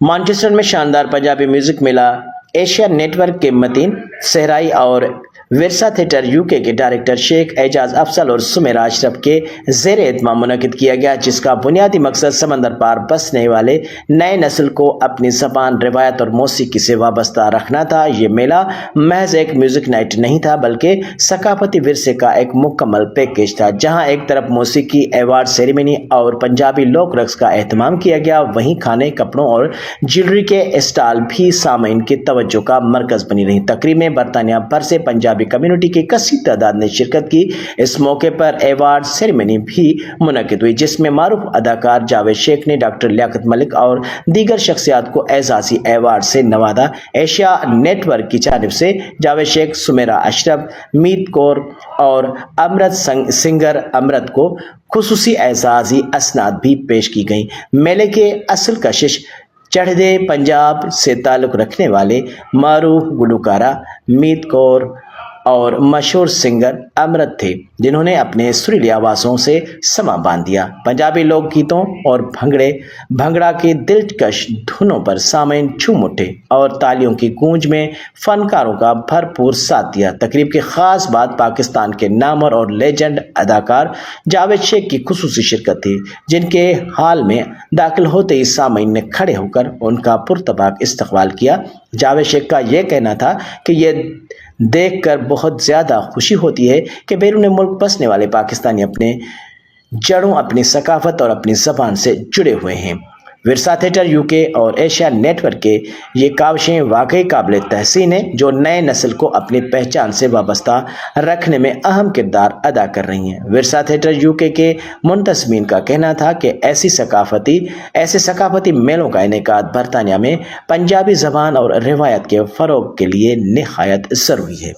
Manchester میں شاندار Punjabi music میلہ ایشیا نیٹ ورک کے متین صحرائی اور ورثہ تھیٹر یو کے ڈائریکٹر شیخ اعجاز افضل اور سمیرا اشرف کے زیر اہتمام منعقد کیا گیا، جس کا بنیادی مقصد سمندر پار بسنے والے نئے نسل کو اپنی زبان، روایت اور موسیقی سے وابستہ رکھنا تھا۔ یہ میلہ محض ایک میوزک نائٹ نہیں تھا بلکہ ثقافتی ورثے کا ایک مکمل پیکیج تھا، جہاں ایک طرف موسیقی، ایوارڈ سیریمنی اور پنجابی لوک رقص کا اہتمام کیا گیا، وہیں کھانے، کپڑوں اور جیولری کے اسٹال بھی سامعین کی توجہ کا مرکز بنی رہی۔ تقریب میں برطانیہ بھر سے پنجابی کمیونٹی کی کثیر تعداد نے شرکت کی۔ اس موقع پر ایوارڈ سیریمنی بھی منعقد ہوئی، جس میں معروف اداکار جاوید شیخ نے ڈاکٹر لیاقت ملک اور دیگر شخصیات کو اعزازی ایوارڈ سے نوازا۔ ایشیا نیٹ ورک کی جانب سے جاوید شیخ، سمیرا اشرف، میت کور اور امرت سنگر امرت کو خصوصی اعزازی اسناد بھی پیش کی گئیں۔ میلے کے اصل کشش چڑھدے پنجاب سے تعلق رکھنے والے معروف گلوکارہ میت کور اور مشہور سنگر امرت تھے، جنہوں نے اپنے سریلی آوازوں سے سماں باندھ دیا۔ پنجابی لوک گیتوں اور بھنگڑا کی دلکش دھنوں پر سامعین جھوم اٹھے اور تالیوں کی گونج میں فنکاروں کا بھرپور ساتھ دیا۔ تقریب کی خاص بات پاکستان کے نامور اور لیجنڈ اداکار جاوید شیخ کی خصوصی شرکت تھی، جن کے ہال میں داخل ہوتے ہی سامعین نے کھڑے ہو کر ان کا پرتپاک استقبال کیا۔ جاوید شیخ کا یہ کہنا تھا کہ یہ دیکھ کر بہت زیادہ خوشی ہوتی ہے کہ بیرون ملک بسنے والے پاکستانی اپنے جڑوں، اپنی ثقافت اور اپنی زبان سے جڑے ہوئے ہیں۔ ورثہ تھیٹر یو کے اور ایشیا نیٹ ورک کے یہ کاوشیں واقعی قابل تحسین ہیں، جو نئے نسل کو اپنی پہچان سے وابستہ رکھنے میں اہم کردار ادا کر رہی ہیں۔ ورثہ تھیٹر یو کے منتظمین کا کہنا تھا کہ ایسے ثقافتی میلوں کا انعقاد برطانیہ میں پنجابی زبان اور روایت کے فروغ کے لیے نہایت ضروری ہے۔